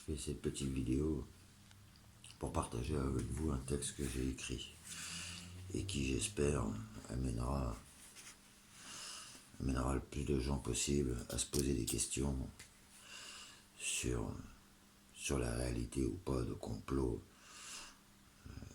fais cette petite vidéo pour partager avec vous un texte que j'ai écrit et qui, j'espère, amènera le plus de gens possible à se poser des questions sur la réalité ou pas de complots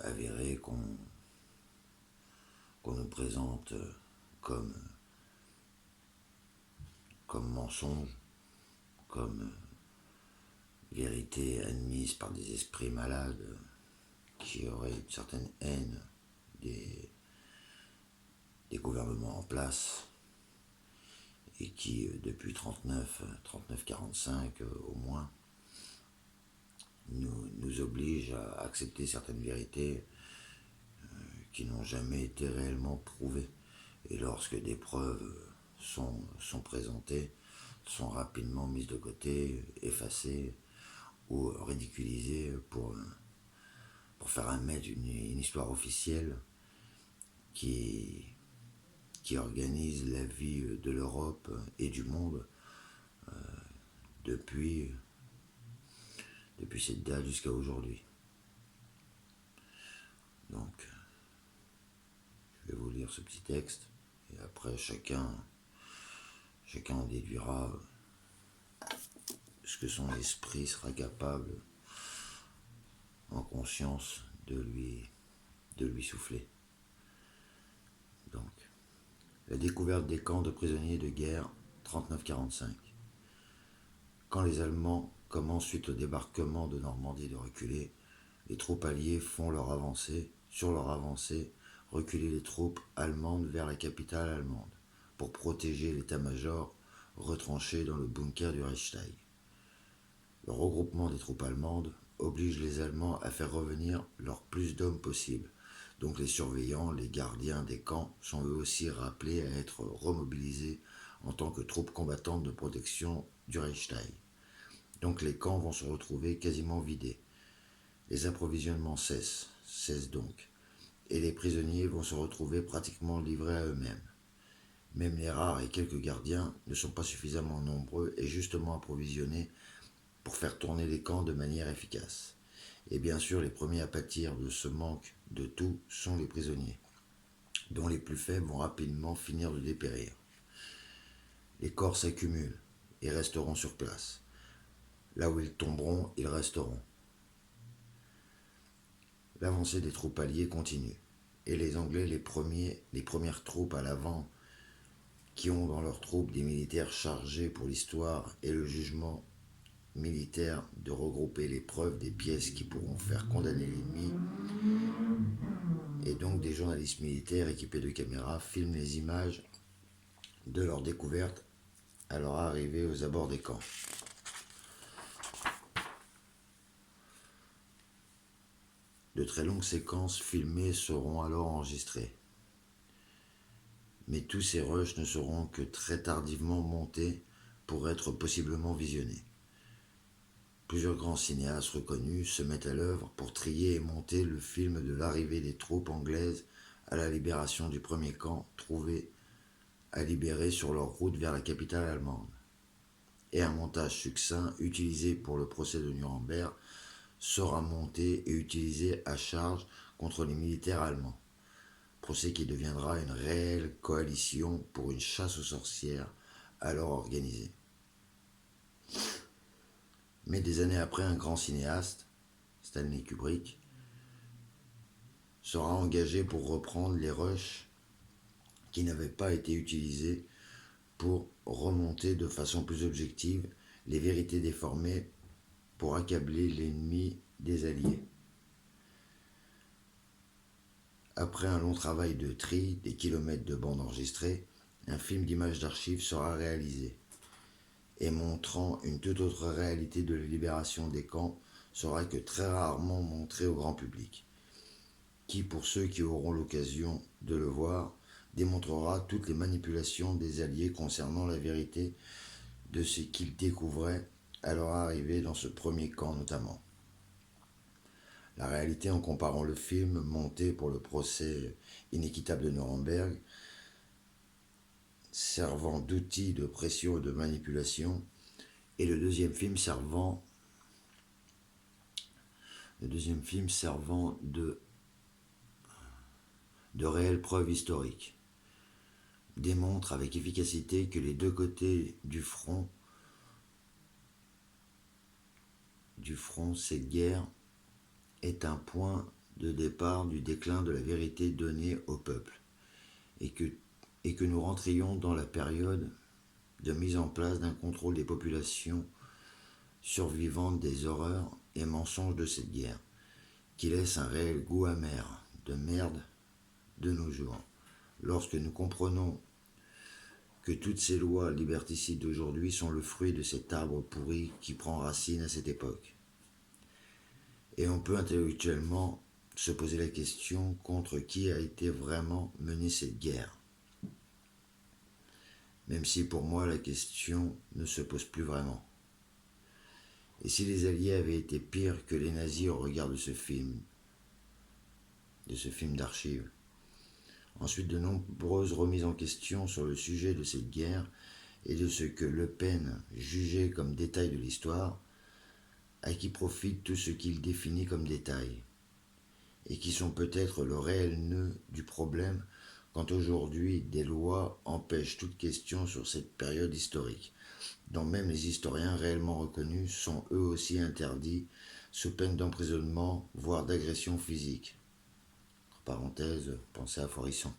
avérés qu'on nous présente comme mensonges, comme vérité admise par des esprits malades qui auraient une certaine haine des gouvernements en place et qui, depuis 39-45 au moins, nous obligent à accepter certaines vérités qui n'ont jamais été réellement prouvées. Et lorsque des preuves sont présentées, sont rapidement mises de côté, effacées ou ridiculisées pour faire admettre une histoire officielle qui organise la vie de l'Europe et du monde depuis cette date jusqu'à aujourd'hui. Donc, je vais vous lire ce petit texte et après chacun en déduira ce que son esprit sera capable en conscience de lui souffler. Donc, la découverte des camps de prisonniers de guerre 39-45. Quand les Allemands commencent suite au débarquement de Normandie de reculer, les troupes alliées font sur leur avancée, reculer les troupes allemandes vers la capitale allemande pour protéger l'état-major retranché dans le bunker du Reichstag. Le regroupement des troupes allemandes oblige les Allemands à faire revenir leur plus d'hommes possible. Donc les surveillants, les gardiens des camps sont eux aussi rappelés à être remobilisés en tant que troupes combattantes de protection du Reichstag. Donc les camps vont se retrouver quasiment vidés. Les approvisionnements cessent donc, et les prisonniers vont se retrouver pratiquement livrés à eux-mêmes. Même les rares et quelques gardiens ne sont pas suffisamment nombreux et justement approvisionnés pour faire tourner les camps de manière efficace. Et bien sûr, les premiers à pâtir de ce manque de tout sont les prisonniers, dont les plus faibles vont rapidement finir de dépérir. Les corps s'accumulent et resteront sur place. Là où ils tomberont, ils resteront. L'avancée des troupes alliées continue, et les Anglais, les premières troupes à l'avant, qui ont dans leurs troupes des militaires chargés pour l'histoire et le jugement militaire de regrouper les preuves des pièces qui pourront faire condamner l'ennemi, et donc des journalistes militaires équipés de caméras filment les images de leur découverte à leur arrivée aux abords des camps. De très longues séquences filmées seront alors enregistrées. Mais tous ces rushs ne seront que très tardivement montés pour être possiblement visionnés. Plusieurs grands cinéastes reconnus se mettent à l'œuvre pour trier et monter le film de l'arrivée des troupes anglaises à la libération du premier camp trouvé à libérer sur leur route vers la capitale allemande. Et un montage succinct utilisé pour le procès de Nuremberg sera monté et utilisé à charge contre les militaires allemands. Procès qui deviendra une réelle coalition pour une chasse aux sorcières alors organisée. Mais des années après, un grand cinéaste, Stanley Kubrick, sera engagé pour reprendre les rushs qui n'avaient pas été utilisés pour remonter de façon plus objective les vérités déformées pour accabler l'ennemi des Alliés. Après un long travail de tri, des kilomètres de bandes enregistrées, un film d'images d'archives sera réalisé. Et montrant une toute autre réalité de la libération des camps sera que très rarement montré au grand public, qui, pour ceux qui auront l'occasion de le voir, démontrera toutes les manipulations des Alliés concernant la vérité de ce qu'ils découvraient à leur arrivée dans ce premier camp notamment. La réalité, en comparant le film monté pour le procès inéquitable de Nuremberg, servant d'outil de pression et de manipulation, et le deuxième film servant Le deuxième film servant de réelles preuves historiques démontre avec efficacité que les deux côtés du front, cette guerre est un point de départ du déclin de la vérité donnée au peuple, et que nous rentrions dans la période de mise en place d'un contrôle des populations survivantes des horreurs et mensonges de cette guerre, qui laisse un réel goût amer de merde de nos jours. Lorsque nous comprenons que toutes ces lois liberticides d'aujourd'hui sont le fruit de cet arbre pourri qui prend racine à cette époque. Et on peut intellectuellement se poser la question contre qui a été vraiment menée cette guerre. Même si pour moi la question ne se pose plus vraiment. Et si les Alliés avaient été pires que les nazis au regard de ce film d'archives. Ensuite, de nombreuses remises en question sur le sujet de cette guerre et de ce que Le Pen jugeait comme détail de l'histoire, à qui profite tout ce qu'il définit comme détail, et qui sont peut-être le réel nœud du problème quand aujourd'hui des lois empêchent toute question sur cette période historique, dont même les historiens réellement reconnus sont eux aussi interdits sous peine d'emprisonnement, voire d'agression physique. Entre parenthèses, pensez à Forisson.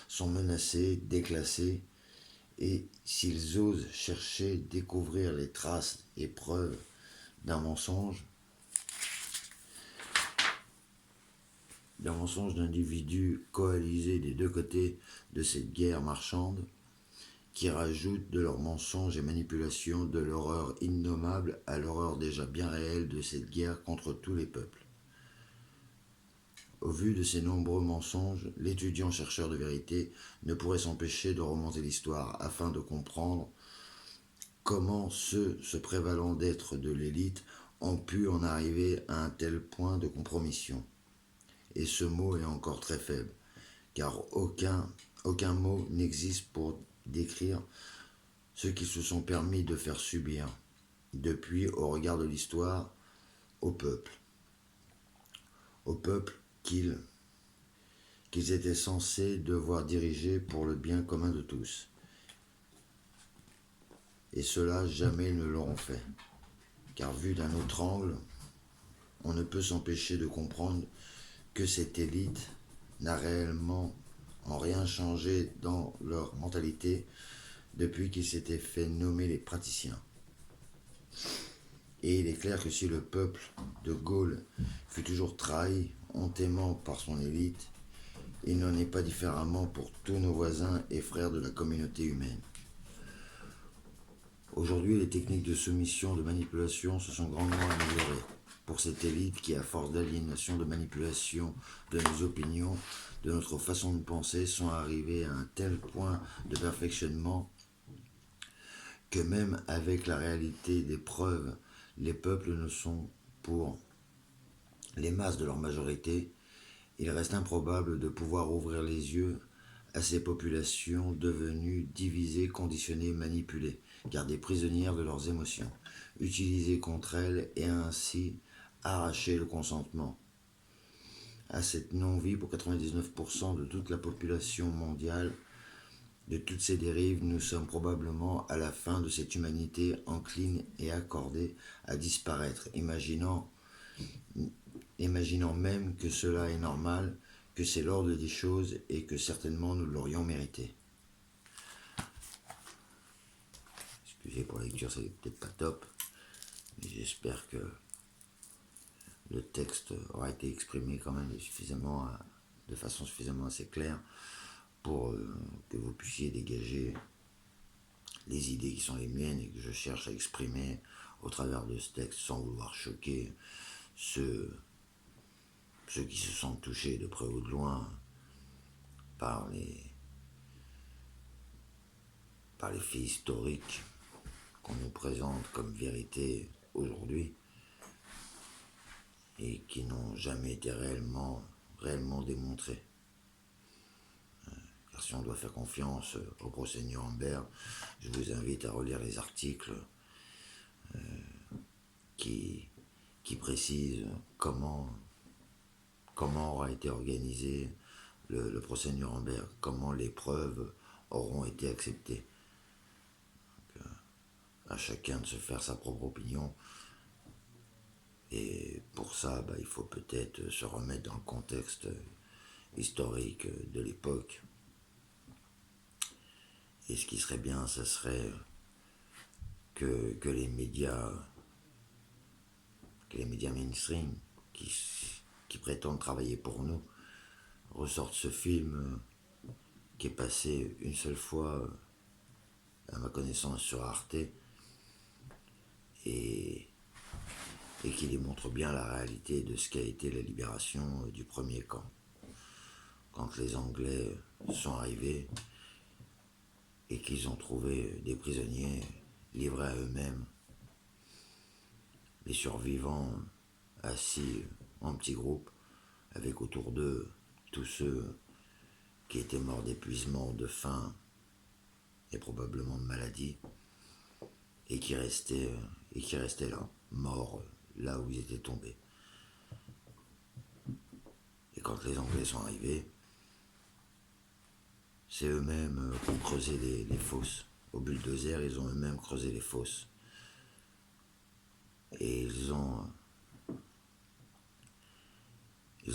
Sont menacés, déclassés, et s'ils osent chercher, découvrir les traces et preuves d'un mensonge d'individus coalisés des deux côtés de cette guerre marchande, qui rajoutent de leurs mensonges et manipulations de l'horreur innommable à l'horreur déjà bien réelle de cette guerre contre tous les peuples. Au vu de ces nombreux mensonges, l'étudiant chercheur de vérité ne pourrait s'empêcher de remonter l'histoire afin de comprendre comment ceux se prévalant d'être de l'élite ont pu en arriver à un tel point de compromission. Et ce mot est encore très faible, car aucun mot n'existe pour décrire ce qu'ils se sont permis de faire subir, depuis au regard de l'histoire, au peuple qu'ils étaient censés devoir diriger pour le bien commun de tous. Et cela, jamais ils ne l'auront fait, car vu d'un autre angle, on ne peut s'empêcher de comprendre que cette élite n'a réellement en rien changé dans leur mentalité depuis qu'ils s'étaient fait nommer les praticiens. Et il est clair que si le peuple de Gaulle fut toujours trahi hontément par son élite, il n'en est pas différemment pour tous nos voisins et frères de la communauté humaine. Aujourd'hui, les techniques de soumission, de manipulation se sont grandement améliorées pour cette élite qui, à force d'aliénation, de manipulation de nos opinions, de notre façon de penser, sont arrivées à un tel point de perfectionnement que même avec la réalité des preuves, les peuples ne sont, pour les masses de leur majorité, il reste improbable de pouvoir ouvrir les yeux à ces populations devenues divisées, conditionnées, manipulées, gardées prisonnières de leurs émotions, utilisées contre elles et ainsi arracher le consentement à cette non-vie pour 99% de toute la population mondiale. De toutes ces dérives, nous sommes probablement à la fin de cette humanité encline et accordée à disparaître, imaginant même que cela est normal, que c'est l'ordre des choses et que certainement nous l'aurions mérité. Excusez pour la lecture, c'est peut-être pas top, mais j'espère que le texte aura été exprimé quand même de façon suffisamment assez claire pour que vous puissiez dégager les idées qui sont les miennes et que je cherche à exprimer au travers de ce texte sans vouloir choquer ceux qui se sentent touchés de près ou de loin par les faits historiques qu'on nous présente comme vérité aujourd'hui et qui n'ont jamais été réellement démontrés. Car si on doit faire confiance au procès Nuremberg, je vous invite à relire les articles qui qui précise comment aura été organisé le procès Nuremberg, comment les preuves auront été acceptées. Donc, à chacun de se faire sa propre opinion. Et pour ça, il faut peut-être se remettre dans le contexte historique de l'époque. Et ce qui serait bien, ce serait que les médias mainstream qui prétendent travailler pour nous ressortent ce film qui est passé une seule fois, à ma connaissance, sur Arte, et qui démontre bien la réalité de ce qu'a été la libération du premier camp. Quand les Anglais sont arrivés et qu'ils ont trouvé des prisonniers livrés à eux-mêmes, les survivants assis en petits groupes, avec autour d'eux tous ceux qui étaient morts d'épuisement, de faim et probablement de maladie, et qui restaient là, morts là où ils étaient tombés. Et quand les Anglais sont arrivés, c'est eux-mêmes qui ont creusé les fosses. Au bulldozer, ils ont eux-mêmes creusé les fosses. Et ils ont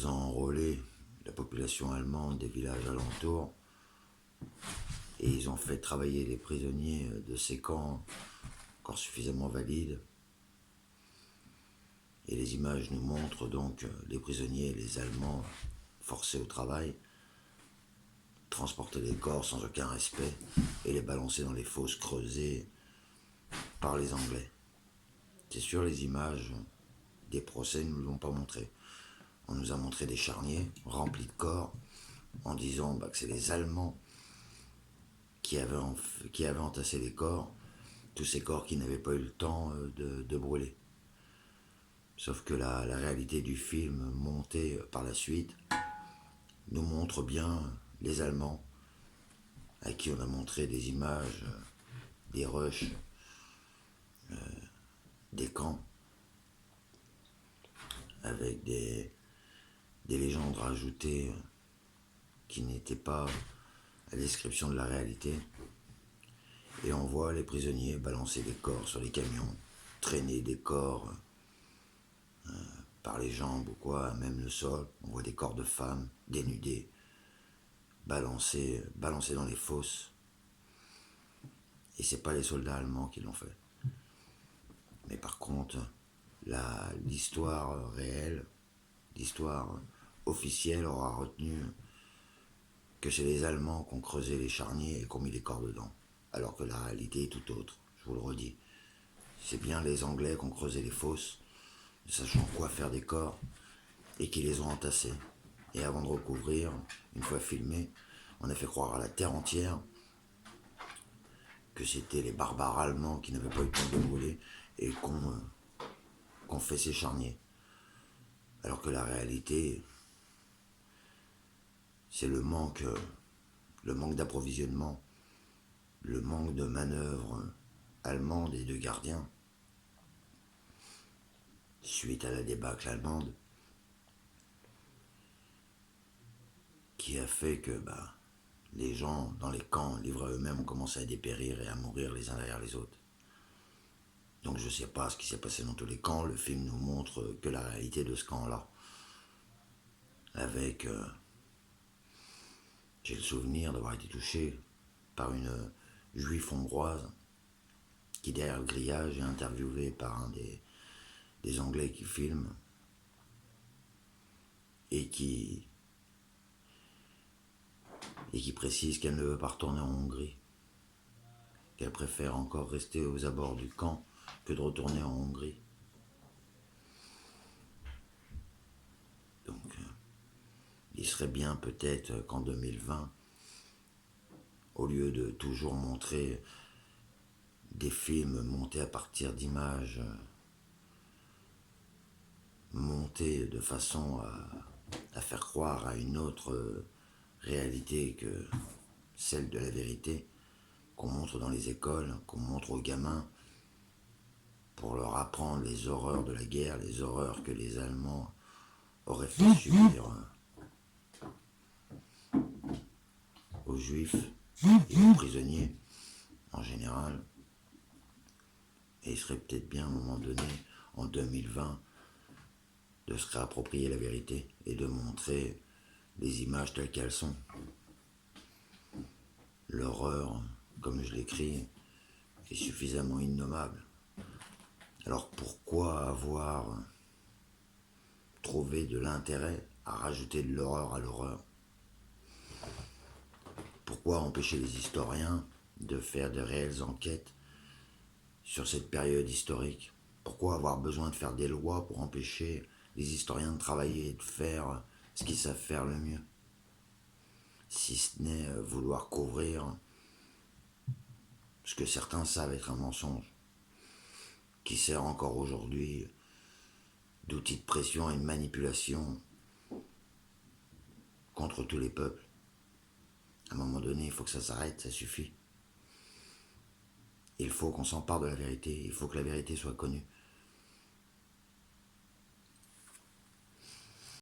enrôlé la population allemande des villages alentours, et ils ont fait travailler les prisonniers de ces camps encore suffisamment valides. Et les images nous montrent donc les prisonniers, les Allemands, forcés au travail, transporter les corps sans aucun respect et les balancer dans les fosses creusées par les Anglais. C'est sûr, les images des procès ne nous l'ont pas montré. On nous a montré des charniers remplis de corps en disant que c'est les Allemands qui avaient entassé les corps, tous ces corps qui n'avaient pas eu le temps de brûler. Sauf que la réalité du film monté par la suite nous montre bien les Allemands à qui on a montré des images des rushs, des camps, avec des légendes rajoutées qui n'étaient pas à la description de la réalité. Et on voit les prisonniers balancer des corps sur les camions, traîner des corps par les jambes ou quoi, même le sol. On voit des corps de femmes dénudés, balancés dans les fosses. Et c'est pas les soldats allemands qui l'ont fait. Mais par contre, l'histoire réelle, l'histoire officielle aura retenu que c'est les Allemands qui ont creusé les charniers et qui ont mis les corps dedans. Alors que la réalité est tout autre, je vous le redis. C'est bien les Anglais qui ont creusé les fosses, ne sachant quoi faire des corps, et qui les ont entassés. Et avant de recouvrir, une fois filmé, on a fait croire à la terre entière que c'était les barbares allemands qui n'avaient pas eu le temps de brûler et qu'on fait ces charniers. Alors que la réalité, c'est le manque d'approvisionnement, le manque de manœuvres allemandes et de gardiens suite à la débâcle allemande, qui a fait que les gens dans les camps livrés à eux-mêmes ont commencé à dépérir et à mourir les uns derrière les autres. Donc je ne sais pas ce qui s'est passé dans tous les camps, le film nous montre que la réalité de ce camp-là. Avec, j'ai le souvenir d'avoir été touché par une juive hongroise qui derrière le grillage est interviewée par un des Anglais qui filment et qui précise qu'elle ne veut pas retourner en Hongrie, qu'elle préfère encore rester aux abords du camp que de retourner en Hongrie. Donc, il serait bien peut-être qu'en 2020, au lieu de toujours montrer des films montés à partir d'images montées de façon à faire croire à une autre réalité que celle de la vérité, qu'on montre dans les écoles, qu'on montre aux gamins pour leur apprendre les horreurs de la guerre, les horreurs que les Allemands auraient fait subir aux Juifs et aux prisonniers en général. Et il serait peut-être bien à un moment donné, en 2020, de se réapproprier la vérité et de montrer les images telles qu'elles sont. L'horreur, comme je l'écris, est suffisamment innommable. Alors pourquoi avoir trouvé de l'intérêt à rajouter de l'horreur à l'horreur? Pourquoi empêcher les historiens de faire de réelles enquêtes sur cette période historique? Pourquoi avoir besoin de faire des lois pour empêcher les historiens de travailler et de faire ce qu'ils savent faire le mieux? Si ce n'est vouloir couvrir ce que certains savent être un mensonge, qui sert encore aujourd'hui d'outil de pression et de manipulation contre tous les peuples. À un moment donné, il faut que ça s'arrête, ça suffit. Il faut qu'on s'empare de la vérité, il faut que la vérité soit connue.